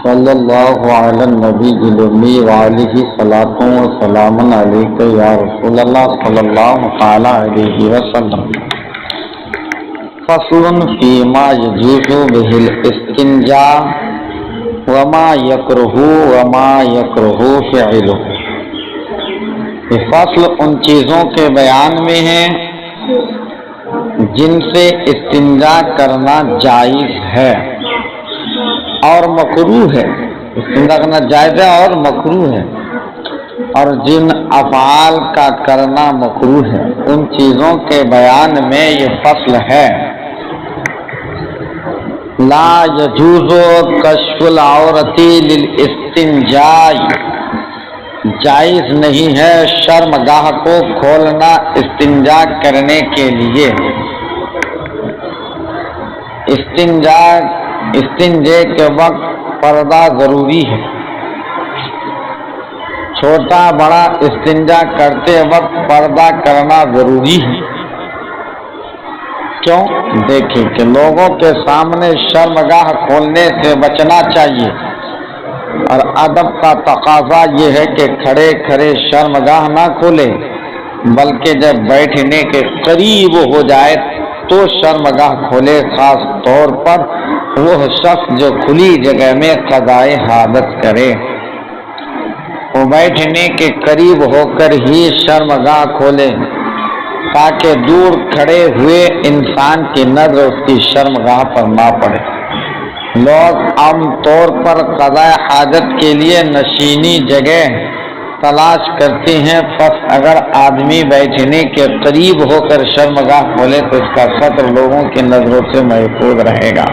صلی اللہ علی النبی الأمی وعلیہ صلاۃ و سلام علیک یا رسول اللہ صلی اللہ تعالی علیہ وسلم۔ فصل فیما یجوز بہ الاستنجاء وما یکرہ فعلہ۔ یہ فصل ان چیزوں کے بیان میں ہے جن سے استنجا کرنا جائز ہے اور مکروہ ہے۔ استنجا کرنا جائز ہے اور مکروہ ہے، اور جن افعال کا کرنا مکروہ ہے ان چیزوں کے بیان میں یہ فصل ہے۔ لا یجوز کشف العورت للاستنجاء، جائز نہیں ہے شرمگاہ کو کھولنا استنجا کرنے کے لیے۔ استنجے کے وقت پردہ ضروری ہے۔ چھوٹا بڑا استنجا کرتے وقت پردہ کرنا ضروری ہے۔ کیوں؟ دیکھیں کہ لوگوں کے سامنے شرمگاہ کھولنے سے بچنا چاہیے، اور ادب کا تقاضا یہ ہے کہ کھڑے کھڑے شرمگاہ نہ کھولے، بلکہ جب بیٹھنے کے قریب ہو جائے تو شرمگاہ کھولے، خاص طور پر وہ شخص جو کھلی جگہ میں قضائے حاجت کرے، وہ بیٹھنے کے قریب ہو کر ہی شرمگاہ کھولے تاکہ دور کھڑے ہوئے انسان کی نظر اس کی شرمگاہ پر نہ پڑے۔ لوگ عام طور پر قضائے حاجت کے لیے نشینی جگہ تلاش کرتے ہیں، پس اگر آدمی بیٹھنے کے قریب ہو کر شرمگاہ کھولے تو اس کا ستر لوگوں کی نظروں سے محفوظ رہے گا۔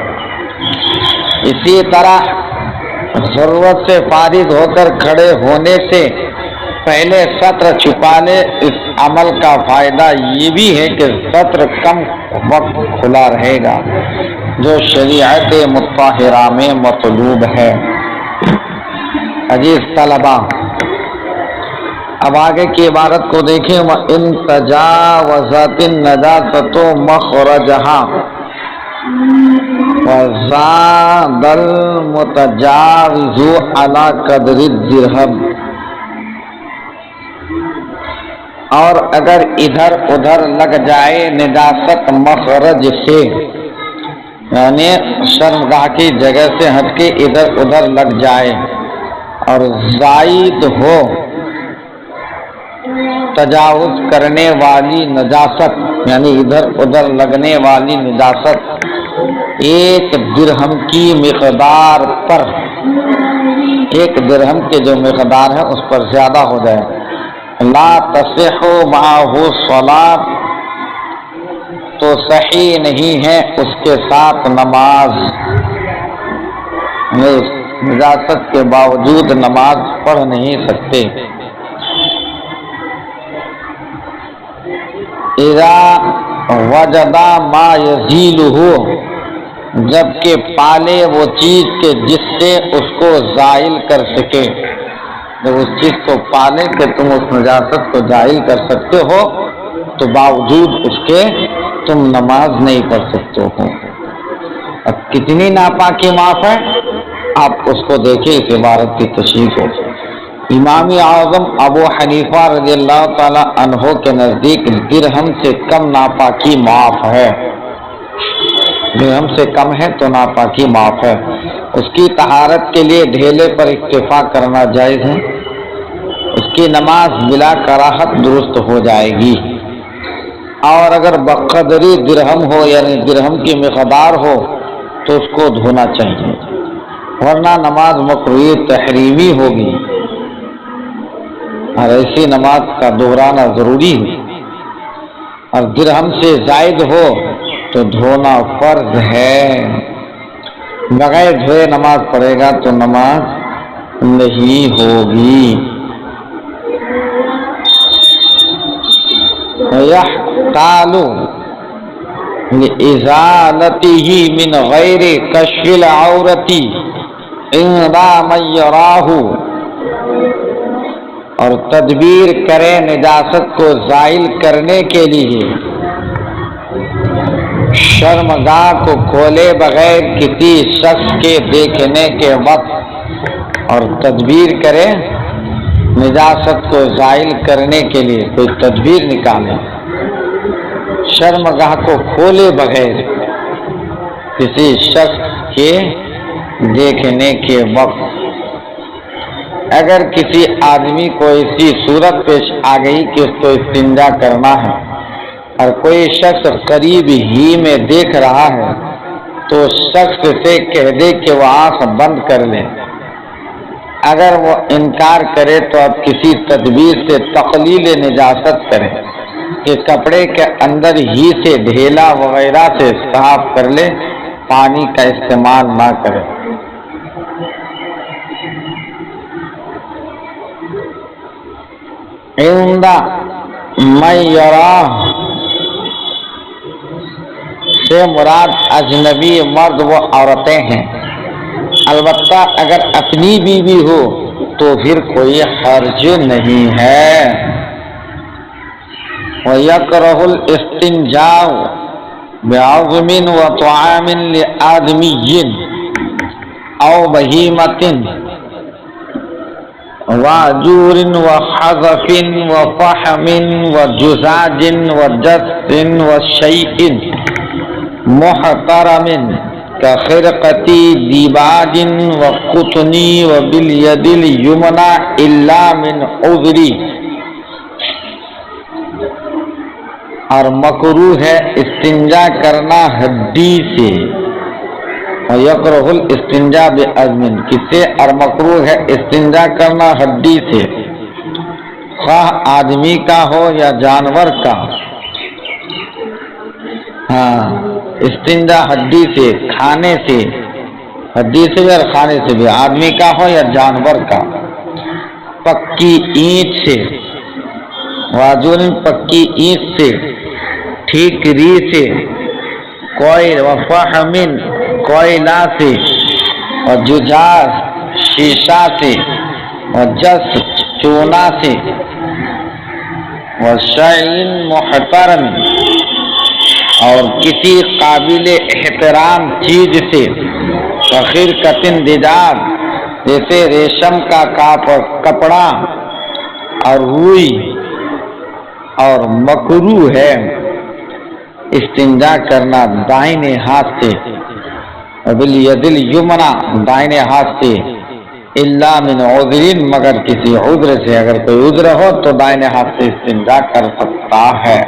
اسی طرح ضرورت سے فارغ ہو کر کھڑے ہونے سے پہلے ستر چھپا لے۔ اس عمل کا فائدہ یہ بھی ہے کہ ستر کم وقت کھلا رہے گا، جو شریعت مطہرہ میں مطلوب ہے۔ عزیز طلباء، اب آگے کی عبارت کو دیکھیں۔ وَإِن تَجَاوَزَتِ النَّجَاسَةُ مَخْرَجَهَا وَزَادَ الْمُتَجَاوِزُ عَلَى قَدْرِ الدِّرْهَمِ، اور اگر ادھر ادھر لگ جائے نجاست مخرج سے، یعنی شرمگاہ کی جگہ سے ہٹ کے ادھر ادھر لگ جائے، اور زائد ہو تجاوز کرنے والی نجاست، یعنی ادھر ادھر لگنے والی نجاست ایک درہم کی مقدار پر، ایک درہم کے جو مقدار ہے اس پر زیادہ ہو جائے، لا تصح معہ صلاۃ، تو صحیح نہیں ہے اس کے ساتھ نماز، نجاست کے باوجود نماز پڑھ نہیں سکتے۔ اذا وجد ما یزیلہ، جبکہ پالے وہ چیز کے جس سے اس کو زائل کر سکے، جب اس چیز کو پالے کہ تم اس نجاست کو زائل کر سکتے ہو تو باوجود اس کے تم نماز نہیں پڑھ سکتے ہو۔ اب کتنی ناپاکی معاف ہے آپ اس کو دیکھیں، اس عبارت کی تشریح کو۔ امام اعظم ابو حنیفہ رضی اللہ تعالی عنہ کے نزدیک درہم سے کم ناپاکی معاف ہے، درہم سے کم ہے تو ناپاکی معاف ہے۔ اس کی طہارت کے لیے ڈھیلے پر اکتفا کرنا جائز ہے، اس کی نماز بلا کراہت درست ہو جائے گی، اور اگر بقدری درہم ہو یعنی درہم کی مقدار ہو تو اس کو دھونا چاہیے، ورنہ نماز مکروہ تحریمی ہوگی، اور ایسی نماز کا دہرانا ضروری ہے، اور درہم سے زائد ہو تو دھونا فرض ہے، بغیر دھوئے نماز پڑھے گا تو نماز نہیں ہوگی۔ یحتال لازالتہ من غیر کشف العورت عند من یراہ، اور تدبیر کرے نجاست کو زائل کرنے کے لیے شرمگاہ کو کھولے بغیر کسی شخص کے دیکھنے کے وقت اور تدبیر کرے نجاست کو زائل کرنے کے لیے، کوئی تدبیر نکالے، شرمگاہ کو کھولے بغیر کسی شخص کے دیکھنے کے وقت اگر کسی آدمی کو ایسی صورت پیش آ گئی کہ اس کو استنجا کرنا ہے اور کوئی شخص قریب ہی میں دیکھ رہا ہے تو شخص سے کہہ دے کہ وہ آنکھ بند کر لے۔ اگر وہ انکار کرے تو اب کسی تدبیر سے تقلیل نجاست کرے کہ کپڑے کے اندر ہی سے ڈھیلا وغیرہ سے صاف کر لے، پانی کا استعمال نہ کرے۔ عندہ من یرا سے مراد اجنبی مرد و عورتیں ہیں، البتہ اگر اپنی بیوی ہو تو پھر کوئی حرج نہیں ہے۔ وَيَكْرَهُ الْإِسْتِنْجَاءُ بِعَظْمٍ وَطَعَامٍ لِآدْمِيٍّ أَوْ بَهِيمَةٍ وَعَجُورٍ وَحَذَفٍ وَفَحْمٍ وَجُزَاجٍ وَجَسٍ وَشَيْءٍ مُحْتَرَمٍ كَخِرْقَةِ دِيبَاجٍ وَقُطْنٍ وَبِالْيَدِ الْيُمْنَى إِلَّا مِنْ عُذْرٍ، اور مکروہ ہے استنجا کرنا ہڈی سے۔ وَيَكْرَهُ الْإِسْتِنْجَاءُ بِعَظْمٍ، کس سے؟ اور مکروہ ہے استنجا کرنا ہڈی سے، خواہ آدمی کا ہو یا جانور کا۔ ہاں، استنجا ہڈی سے، کھانے سے، ہڈی سے بھی اور کھانے سے بھی، آدمی کا ہو یا جانور کا۔ پکی اینٹ سے، واجور پکی اینٹ سے، ٹھیکری سے، کوئل وفحمن کوئلہ سے، وجزاز شیشہ سے، وجس چونا سے، وشیء محترم اور کسی قابل احترام چیز سے، خرقۃ دجاج جیسے ریشم کا کپڑا اور روئی، اور مکروہ ہے استنجا کرنا دائنے ہاتھ سے، وبالید الیمنی دائنے ہاتھ سے، الا من عذر مگر کسی عذر سے، اگر کوئی عذر ہو تو دائنے ہاتھ سے استنجا کر سکتا ہے۔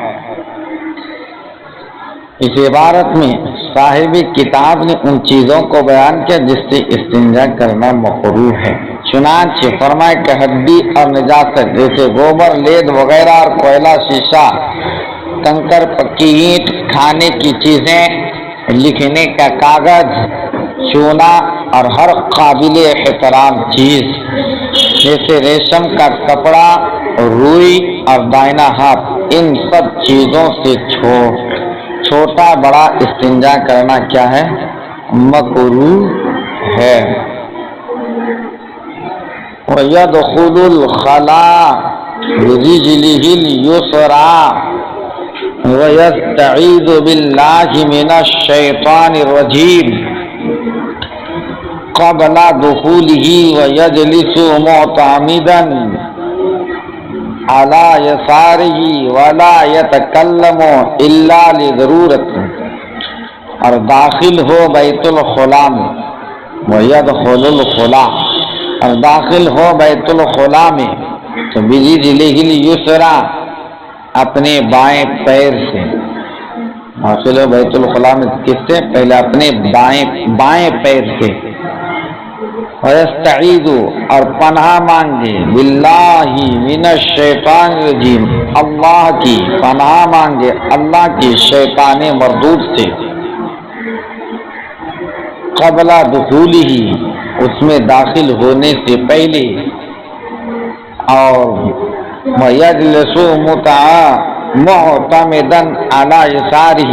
اس عبارت میں صاحب کتاب نے ان چیزوں کو بیان کیا جس سے استنجا کرنا مکروہ ہے، چنانچہ فرمائے کہ ہڈی اور نجاست جیسے گوبر، لید وغیرہ اور کوئلہ، شیشہ، کنکر، پکی اینٹ، کھانے کی چیزیں، لکھنے کا کاغذ، چونا اور ہر قابل احترام چیز جیسے ریشم کا کپڑا، روئی اور دائنا ہاتھ، ان سب چیزوں سے چھوٹا بڑا استنجا کرنا کیا ہے؟ مکروہ ہے۔ وَيَدْخُلُ الْخَلَاءَ بِرِجْلِهِ الْيُسْرَىٰ وَيَسْتَعِيذُ بِاللَّهِ مِنَ الشَّيْطَانِ الرَّجِيمِ قَبْلَ دُخُولِهِ وَيَجْلِسُ مُعْتَمِدًا عَلَى يَسَارِهِ وَلَا يَتَكَلَّمُ إِلَّا لِضَرُورَةٍ، اور داخل ہو بیت الخلاء میں، وَيَدْخُلُ الْخَلَاءَ اور داخل ہو بیت الخلاء میں تو بِرِجْلِهِ الْيُسْرَىٰ اپنے بائیں پیر سے، داخل ہو بیت الخلاء میں کس سے؟ پہلے اپنے بائیں پیر سے، وَيَسْتَعِيذُ اور پناہ مانگے، بِاللَّهِ مِنَ الشَّيْطَانِ الرَّجِيمِ اللہ کی پناہ مانگے اللہ کی شیطان مردود سے، قبل دخولہ اس میں داخل ہونے سے پہلے، اور وَيَجْلِسُ مُعْتَمِدًا عَلَى يَسَارِهِ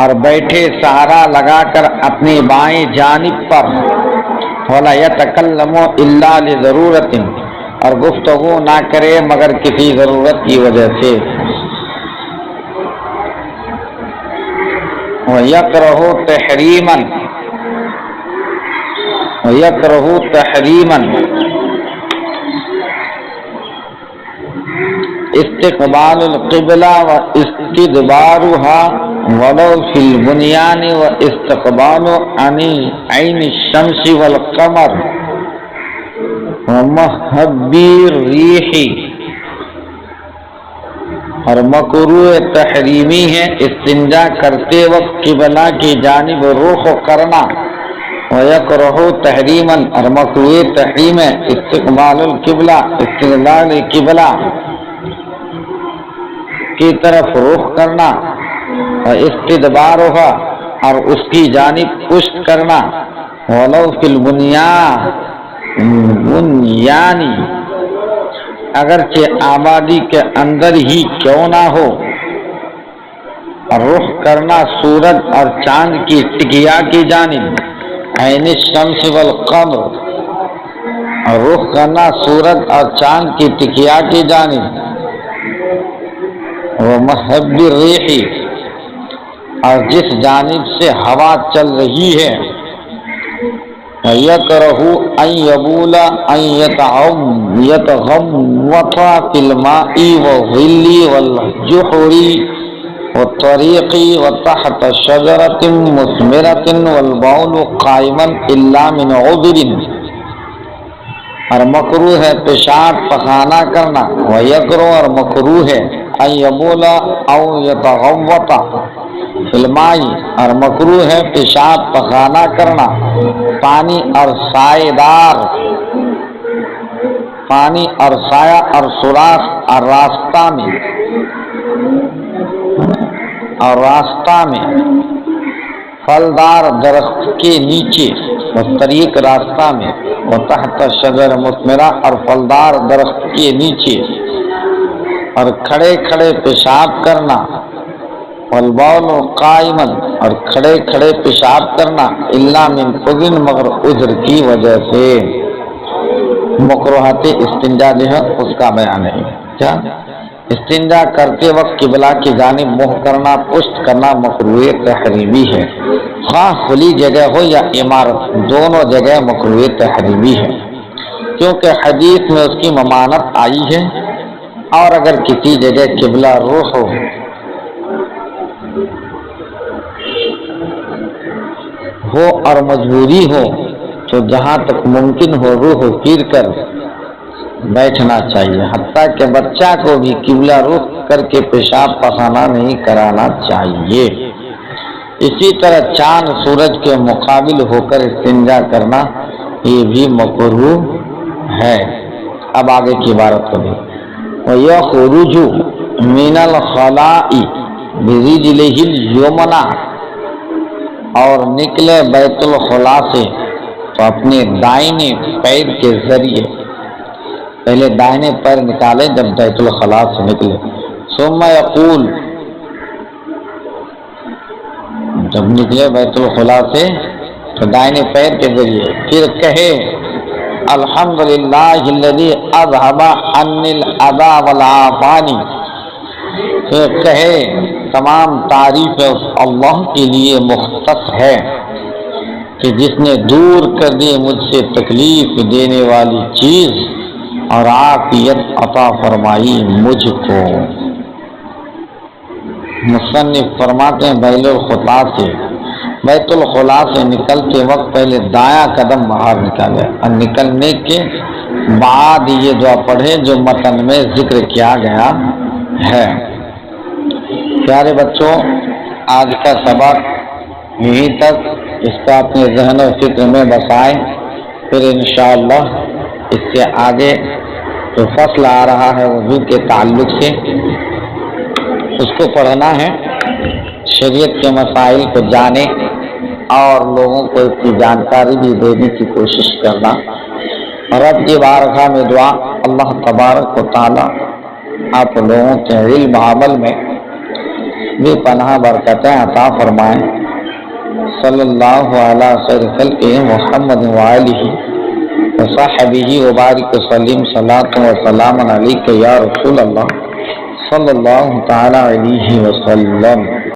اور بیٹھے سہارا لگا کر اپنی بائیں جانب پر، وَلَا يَتَكَلَّمُ إِلَّا لِضَرُورَةٍ اور گفتگو نہ کرے مگر کسی ضرورت کی وجہ سے۔ وَيَكْرَهُ تَحْرِيمًا ويكره تحريما استقبال القبلہ واستدبارها ولو في البنيان واستقبال عين الشمس والقمر ومهب الريح، اور مکروہ تحریمی ہے استنجا کرتے وقت قبلہ کی جانب رخ کرنا، ویکرہ تحریما، اور مکروہ تحریم ہے استقبال القبلہ، استقبال قبلہ کی طرف رخ کرنا، اور استدبارها، اور اس کی جانب پشت کرنا، ولو فی البنیانی، اگرچہ آبادی کے اندر ہی کیوں نہ ہو، رخ کرنا سورج اور چاند کی ٹکیا کی جانب، عین الشمس والقمر، رخ کرنا سورج اور چاند کی ٹکیا کی جانب، ومحب الریح، اور جس جانب سے ہوا چل رہی ہے، یکرہ ان یبول ان یتغوط فی الماء والظل والجحر والطریق وتحت شجرۃ مثمرۃ والبول قائما الا من عذر، اور مکروہ ہے پیشاب پخانہ کرنا، ویکرہ، اور مکروہ ہے ان یبول او یتغوط فی الماء، اور مکروہ ہے پیشاب پخانہ کرنا پانی اور سائے دار، پانی اور سایہ اور سوراخ اور راستہ میں پھلدار درخت کے نیچے، طریق راستہ میں، وتحت شجر مثمرہ، اور پھلدار درخت کے نیچے، اور کھڑے کھڑے پیشاب کرنا، والبول قائما، اور کھڑے کھڑے پیشاب کرنا، الا من عذر، مگر عذر کی وجہ سے۔ مکروہات استنجا جو ہے اس کا بیان ہے۔ کیا استنجا کرتے وقت قبلہ کی جانب منہ کرنا، پشت کرنا مکروہ تحریمی ہے، خواہ کھلی جگہ ہو یا عمارت، دونوں جگہ مکروہ تحریمی ہے، کیونکہ حدیث میں اس کی ممانعت آئی ہے، اور اگر کسی جگہ قبلہ رخ ہو اور مجبوری ہو تو جہاں تک ممکن ہو رخ پھیر کر بیٹھنا چاہیے، حتیٰ کہ بچہ کو بھی قبلہ رخ کر کے پیشاب پخانہ نہیں کرانا چاہیے۔ اسی طرح چاند سورج کے مقابل ہو کر استنجا کرنا یہ بھی مکروہ ہے۔ اب آگے کی عبارت کو دیکھیں، وَيَخْرُجُ مِنَ الْخَلَاءِ بِرِجْلِهِ الْيُمْنَىٰ، اور نکلے بیت الخلاء سے تو اپنے دائنے پیر کے ذریعے، پہلے دائنے پیر نکالے جب بیت الخلاء سے نکلے، ثم یقول، جب نکلے بیت الخلاء سے تو دائنے پیر کے ذریعے، پھر کہے الحمدللہ الذی اذھب عنی الاذی والعافانی، پھر کہے تمام تعریف اللہ کے لیے مختص ہے کہ جس نے دور کر دی مجھ سے تکلیف دینے والی چیز اور عافیت عطا فرمائی مجھ کو۔ مصنف فرماتے ہیں بیت الخلاء سے نکلتے وقت پہلے دایاں قدم باہر نکالے، اور نکلنے کے بعد یہ دعا پڑھے جو متن میں ذکر کیا گیا ہے۔ پیارے بچوں، آج کا سبق یہیں تک، اس کو اپنے ذہن و فکر میں بسائیں، پھر انشاءاللہ اس سے آگے جو فصل آ رہا ہے وضو کے تعلق سے اس کو پڑھنا ہے، شریعت کے مسائل کو جانیں اور لوگوں کو اس کی جانکاری بھی دینے کی کوشش کرنا۔ رب کی بارگاہ میں دعا، اللہ تبارک و تعالی آپ لوگوں کے علم عمل میں بھی پناہ برکتیں عطا فرمائیں۔ صلی اللہ علیہ خلق محمد وآلہ وصحبہ وبارک وسلم، صلاۃ و سلام علیک یا رسول اللہ صلی اللہ تعالی علیہ وسلم۔